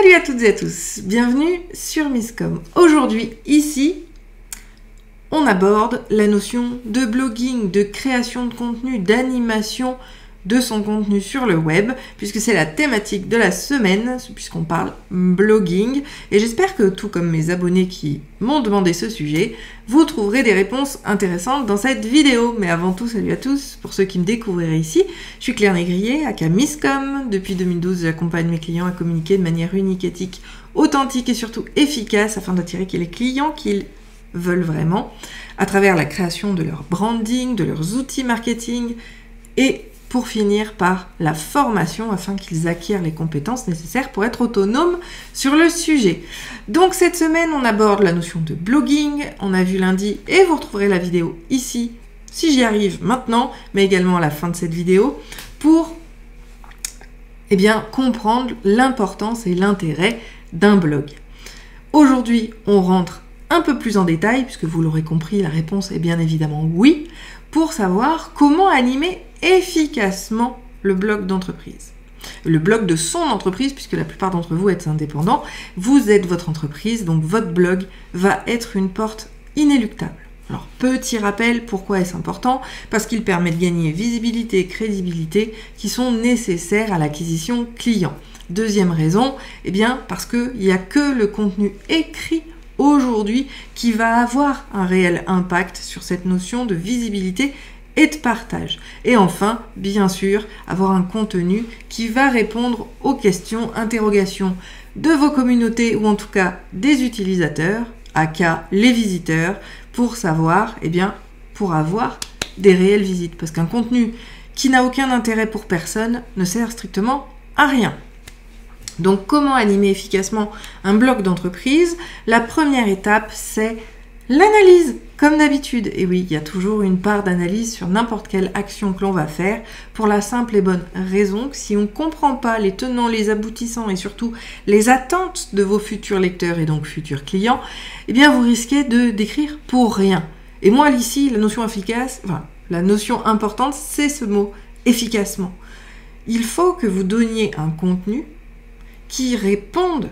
Salut à toutes et à tous, bienvenue sur Misscom. Aujourd'hui, ici, on aborde la notion de blogging, de création de contenu, d'animation de son contenu sur le web, puisque c'est la thématique de la semaine, puisqu'on parle blogging. Et j'espère que, tout comme mes abonnés qui m'ont demandé ce sujet, vous trouverez des réponses intéressantes dans cette vidéo. Mais avant tout, salut à tous. Pour ceux qui me découvriraient ici, je suis Claire Négrier, aka Misscom. Depuis 2012, j'accompagne mes clients à communiquer de manière unique, éthique, authentique et surtout efficace afin d'attirer les clients qu'ils veulent vraiment à travers la création de leur branding, de leurs outils marketing et pour finir par la formation afin qu'ils acquièrent les compétences nécessaires pour être autonomes sur le sujet. Donc cette semaine, on aborde la notion de blogging, on a vu lundi et vous retrouverez la vidéo ici, si j'y arrive maintenant, mais également à la fin de cette vidéo, pour comprendre l'importance et l'intérêt d'un blog. Aujourd'hui, on rentre un peu plus en détail, puisque vous l'aurez compris, la réponse est bien évidemment oui, pour savoir comment animer efficacement le blog d'entreprise. Le blog de son entreprise, puisque la plupart d'entre vous êtes indépendants, vous êtes votre entreprise, donc votre blog va être une porte inéluctable. Alors, petit rappel, pourquoi est-ce important? Parce qu'il permet de gagner visibilité et crédibilité qui sont nécessaires à l'acquisition client. Deuxième raison, parce qu'il n'y a que le contenu écrit aujourd'hui qui va avoir un réel impact sur cette notion de visibilité et de partage. Et enfin, bien sûr, avoir un contenu qui va répondre aux questions, interrogations de vos communautés ou en tout cas des utilisateurs, aka les visiteurs, pour savoir, pour avoir des réelles visites. Parce qu'un contenu qui n'a aucun intérêt pour personne ne sert strictement à rien. Donc, comment animer efficacement un blog d'entreprise? La première étape, c'est l'analyse, comme d'habitude. Et oui, il y a toujours une part d'analyse sur n'importe quelle action que l'on va faire, pour la simple et bonne raison que si on ne comprend pas les tenants, les aboutissants et surtout les attentes de vos futurs lecteurs et donc futurs clients, vous risquez de d'écrire pour rien. Et moi, ici, la notion importante, c'est ce mot, efficacement. Il faut que vous donniez un contenu qui répondent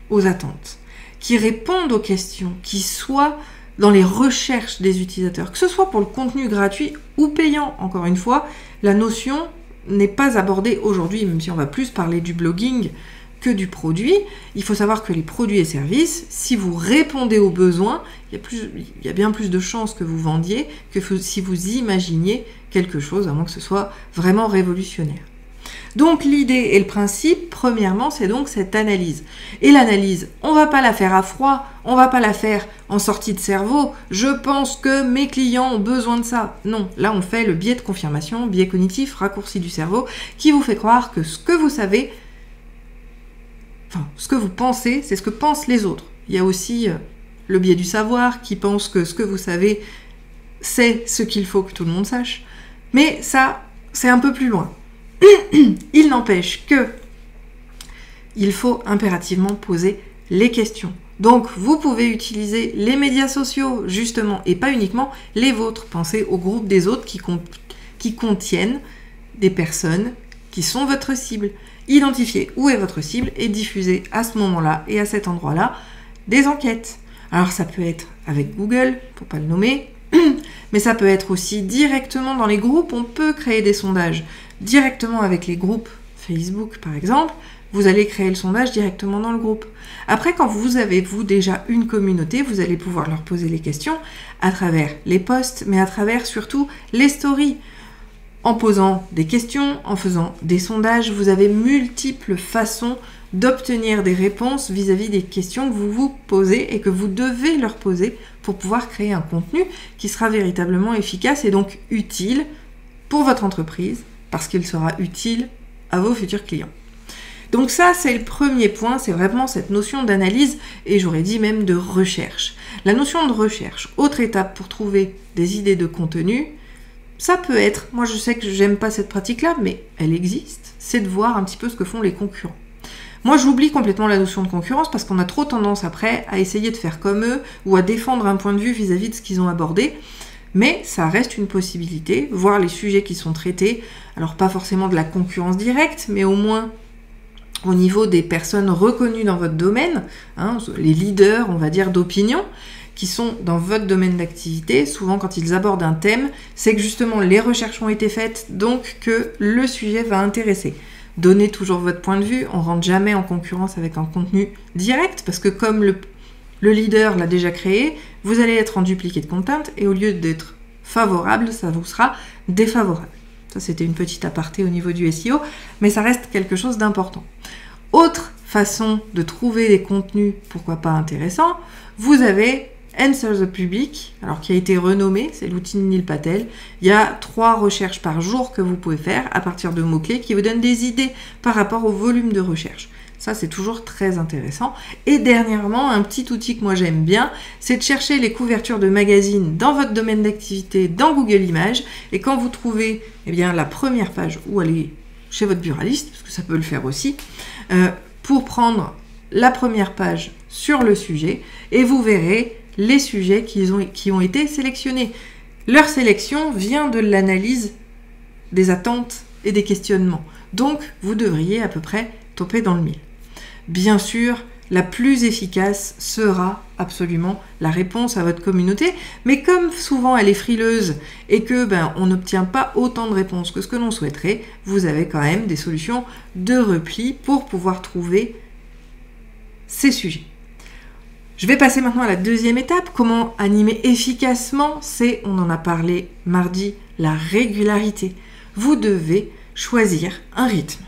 aux attentes, qui répondent aux questions, qui soient dans les recherches des utilisateurs, que ce soit pour le contenu gratuit ou payant. Encore une fois, la notion n'est pas abordée aujourd'hui, même si on va plus parler du blogging que du produit. Il faut savoir que les produits et services, si vous répondez aux besoins, il y a bien plus de chances que vous vendiez que si vous imaginiez quelque chose, à moins que ce soit vraiment révolutionnaire. Donc l'idée et le principe, premièrement, c'est donc cette analyse. Et l'analyse, on va pas la faire à froid, on va pas la faire en sortie de cerveau. Je pense que mes clients ont besoin de ça. Non, là on fait le biais de confirmation, biais cognitif, raccourci du cerveau, qui vous fait croire que ce que vous savez, ce que vous pensez, c'est ce que pensent les autres. Il y a aussi le biais du savoir, qui pense que ce que vous savez, c'est ce qu'il faut que tout le monde sache. Mais ça, c'est un peu plus loin. Il n'empêche que il faut impérativement poser les questions. Donc, vous pouvez utiliser les médias sociaux, justement, et pas uniquement les vôtres. Pensez au groupe des autres qui contiennent des personnes qui sont votre cible. Identifiez où est votre cible et diffusez à ce moment-là et à cet endroit-là des enquêtes. Alors, ça peut être avec Google, pour pas le nommer, mais ça peut être aussi directement dans les groupes. On peut créer des sondages directement avec les groupes Facebook, par exemple. Vous allez créer le sondage directement dans le groupe. Après, quand vous avez, déjà une communauté, vous allez pouvoir leur poser les questions à travers les posts, mais à travers surtout les stories. En posant des questions, en faisant des sondages, vous avez multiples façons d'obtenir des réponses vis-à-vis des questions que vous vous posez et que vous devez leur poser pour pouvoir créer un contenu qui sera véritablement efficace et donc utile pour votre entreprise, parce qu'il sera utile à vos futurs clients. Donc ça, c'est le premier point, c'est vraiment cette notion d'analyse, et j'aurais dit même de recherche. La notion de recherche, autre étape pour trouver des idées de contenu, ça peut être, moi je sais que j'aime pas cette pratique-là, mais elle existe, c'est de voir un petit peu ce que font les concurrents. Moi, j'oublie complètement la notion de concurrence parce qu'on a trop tendance après à essayer de faire comme eux ou à défendre un point de vue vis-à-vis de ce qu'ils ont abordé. Mais ça reste une possibilité, voir les sujets qui sont traités. Alors, pas forcément de la concurrence directe, mais au moins au niveau des personnes reconnues dans votre domaine, les leaders, on va dire, d'opinion, qui sont dans votre domaine d'activité. Souvent, quand ils abordent un thème, c'est que justement les recherches ont été faites, donc que le sujet va intéresser. Donnez toujours votre point de vue, on ne rentre jamais en concurrence avec un contenu direct, parce que comme le leader l'a déjà créé, vous allez être en duplicate content, et au lieu d'être favorable, ça vous sera défavorable. Ça, c'était une petite aparté au niveau du SEO, mais ça reste quelque chose d'important. Autre façon de trouver des contenus, pourquoi pas intéressants, vous avez Answer the Public, alors qui a été renommé, c'est l'outil de Neil Patel. Il y a 3 recherches par jour que vous pouvez faire à partir de mots-clés qui vous donnent des idées par rapport au volume de recherche. Ça, c'est toujours très intéressant. Et dernièrement, un petit outil que moi j'aime bien, c'est de chercher les couvertures de magazines dans votre domaine d'activité, dans Google Images. Et quand vous trouvez la première page où aller chez votre buraliste, parce que ça peut le faire aussi, pour prendre la première page sur le sujet, et vous verrez les sujets qui ont été sélectionnés. Leur sélection vient de l'analyse des attentes et des questionnements. Donc, vous devriez à peu près toper dans le mille. Bien sûr, la plus efficace sera absolument la réponse à votre communauté, mais comme souvent elle est frileuse et que on n'obtient pas autant de réponses que ce que l'on souhaiterait, vous avez quand même des solutions de repli pour pouvoir trouver ces sujets. Je vais passer maintenant à la deuxième étape, comment animer efficacement, on en a parlé mardi, la régularité. Vous devez choisir un rythme.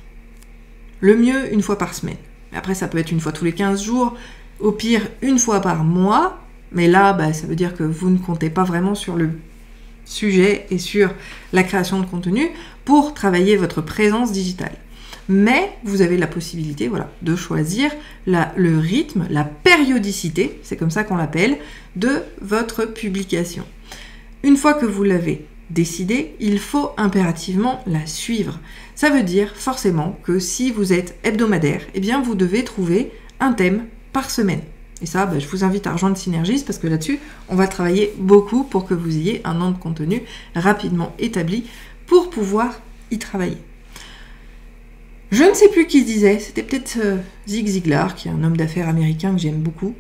Le mieux, 1 fois par semaine. Après, ça peut être 1 fois tous les 15 jours, au pire 1 fois par mois, mais là, ça veut dire que vous ne comptez pas vraiment sur le sujet et sur la création de contenu pour travailler votre présence digitale. Mais vous avez la possibilité de choisir le rythme, la périodicité, c'est comme ça qu'on l'appelle, de votre publication. Une fois que vous l'avez décidé, il faut impérativement la suivre. Ça veut dire forcément que si vous êtes hebdomadaire, vous devez trouver un thème par semaine. Et ça, je vous invite à rejoindre Synergis parce que là-dessus, on va travailler beaucoup pour que vous ayez un an de contenu rapidement établi pour pouvoir y travailler. Je ne sais plus qui disait, c'était peut-être Zig Ziglar, qui est un homme d'affaires américain que j'aime beaucoup,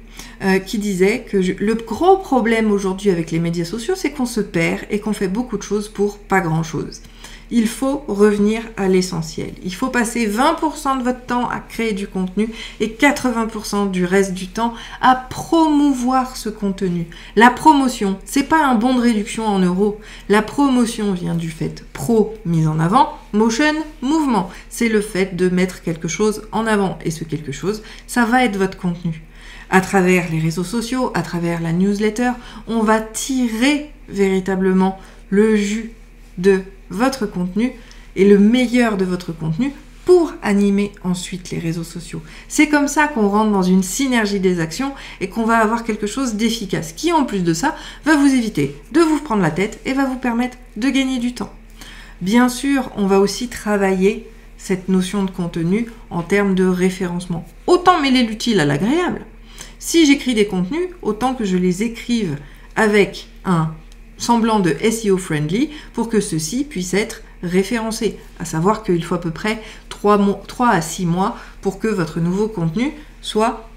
qui disait que le gros problème aujourd'hui avec les médias sociaux, c'est qu'on se perd et qu'on fait beaucoup de choses pour pas grand-chose. Il faut revenir à l'essentiel. Il faut passer 20% de votre temps à créer du contenu et 80% du reste du temps à promouvoir ce contenu. La promotion, c'est pas un bon de réduction en euros. La promotion vient du fait pro, mise en avant, motion, mouvement. C'est le fait de mettre quelque chose en avant. Et ce quelque chose, ça va être votre contenu. À travers les réseaux sociaux, à travers la newsletter, on va tirer véritablement le jus de votre contenu et le meilleur de votre contenu pour animer ensuite les réseaux sociaux. C'est comme ça qu'on rentre dans une synergie des actions et qu'on va avoir quelque chose d'efficace qui, en plus de ça, va vous éviter de vous prendre la tête et va vous permettre de gagner du temps. Bien sûr, on va aussi travailler cette notion de contenu en termes de référencement. Autant mêler l'utile à l'agréable. Si j'écris des contenus, autant que je les écrive avec un semblant de SEO friendly pour que ceux-ci puissent être référencés. À savoir qu'il faut à peu près 3 à 6 mois pour que votre nouveau contenu soit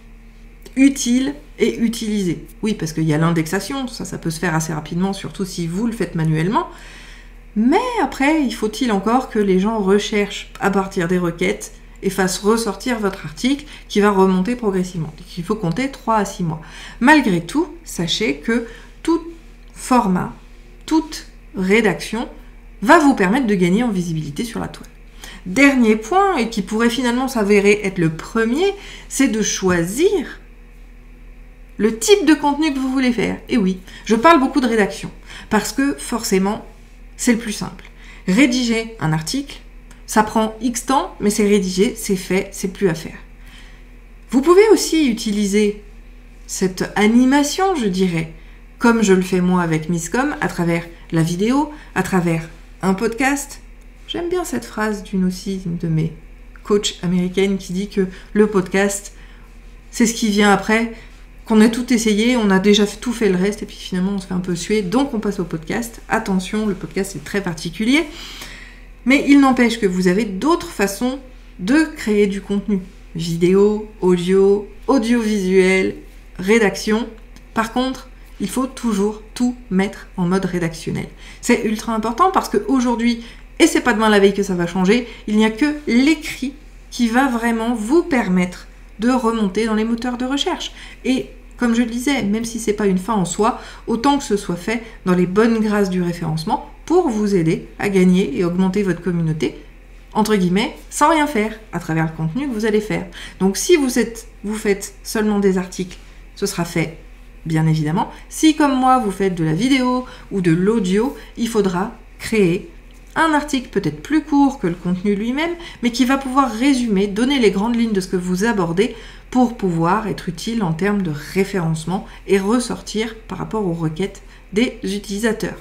utile et utilisé. Oui, parce qu'il y a l'indexation, ça peut se faire assez rapidement, surtout si vous le faites manuellement. Mais après, il faut-il encore que les gens recherchent à partir des requêtes et fassent ressortir votre article qui va remonter progressivement. Donc il faut compter 3 à 6 mois. Malgré tout, sachez que tout format, toute rédaction va vous permettre de gagner en visibilité sur la toile. Dernier point, et qui pourrait finalement s'avérer être le premier, c'est de choisir le type de contenu que vous voulez faire. Et oui, je parle beaucoup de rédaction, parce que forcément, c'est le plus simple. Rédiger un article, ça prend X temps, mais c'est rédigé, c'est fait, c'est plus à faire. Vous pouvez aussi utiliser cette animation, je dirais, comme je le fais moi avec Misscom, à travers la vidéo, à travers un podcast. J'aime bien cette phrase d'une de mes coachs américaines qui dit que le podcast, c'est ce qui vient après, qu'on a tout essayé, on a déjà tout fait le reste, et puis finalement on se fait un peu suer, donc on passe au podcast. Attention, le podcast est très particulier, mais il n'empêche que vous avez d'autres façons de créer du contenu. Vidéo, audio, audiovisuel, rédaction. Par contre, il faut toujours tout mettre en mode rédactionnel. C'est ultra important parce qu'aujourd'hui, et c'est pas demain la veille que ça va changer, il n'y a que l'écrit qui va vraiment vous permettre de remonter dans les moteurs de recherche. Et comme je le disais, même si c'est pas une fin en soi, autant que ce soit fait dans les bonnes grâces du référencement pour vous aider à gagner et augmenter votre communauté, entre guillemets, sans rien faire, à travers le contenu que vous allez faire. Donc si vous faites seulement des articles, ce sera fait, bien évidemment. Si, comme moi, vous faites de la vidéo ou de l'audio, il faudra créer un article peut-être plus court que le contenu lui-même, mais qui va pouvoir résumer, donner les grandes lignes de ce que vous abordez pour pouvoir être utile en termes de référencement et ressortir par rapport aux requêtes des utilisateurs.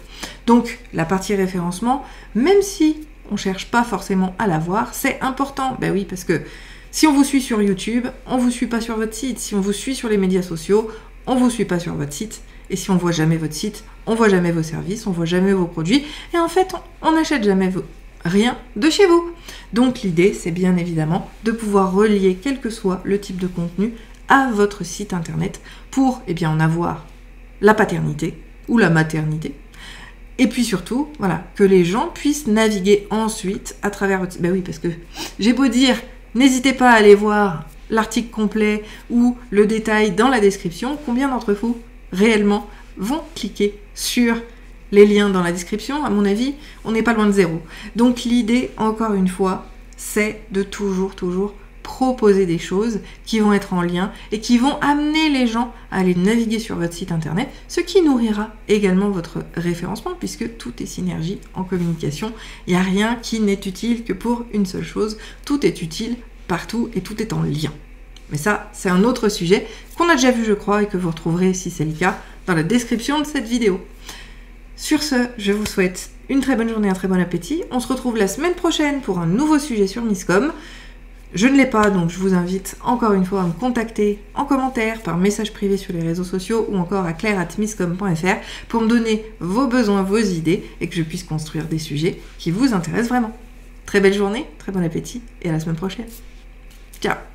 Donc, la partie référencement, même si on ne cherche pas forcément à l'avoir, c'est important. Ben oui, parce que si on vous suit sur YouTube, on ne vous suit pas sur votre site. Si on vous suit sur les médias sociaux, on ne vous suit pas sur votre site. Et si on ne voit jamais votre site, on ne voit jamais vos services, on ne voit jamais vos produits. Et en fait, on n'achète jamais rien de chez vous. Donc l'idée, c'est bien évidemment de pouvoir relier, quel que soit le type de contenu, à votre site internet pour en avoir la paternité ou la maternité. Et puis surtout, voilà, que les gens puissent naviguer ensuite à travers votre site. Ben oui, parce que j'ai beau dire, n'hésitez pas à aller voir l'article complet ou le détail dans la description. Combien d'entre vous, réellement, vont cliquer sur les liens dans la description? À mon avis, on n'est pas loin de zéro. Donc l'idée, encore une fois, c'est de toujours proposer des choses qui vont être en lien et qui vont amener les gens à aller naviguer sur votre site internet, ce qui nourrira également votre référencement puisque tout est synergie en communication. Il n'y a rien qui n'est utile que pour une seule chose. Tout est utile partout et tout est en lien. Mais ça, c'est un autre sujet qu'on a déjà vu, je crois, et que vous retrouverez, si c'est le cas, dans la description de cette vidéo. Sur ce, je vous souhaite une très bonne journée, un très bon appétit. On se retrouve la semaine prochaine pour un nouveau sujet sur Misscom. Je ne l'ai pas, donc je vous invite encore une fois à me contacter en commentaire, par message privé sur les réseaux sociaux ou encore à claire@misscom.fr pour me donner vos besoins, vos idées et que je puisse construire des sujets qui vous intéressent vraiment. Très belle journée, très bon appétit et à la semaine prochaine. Ciao!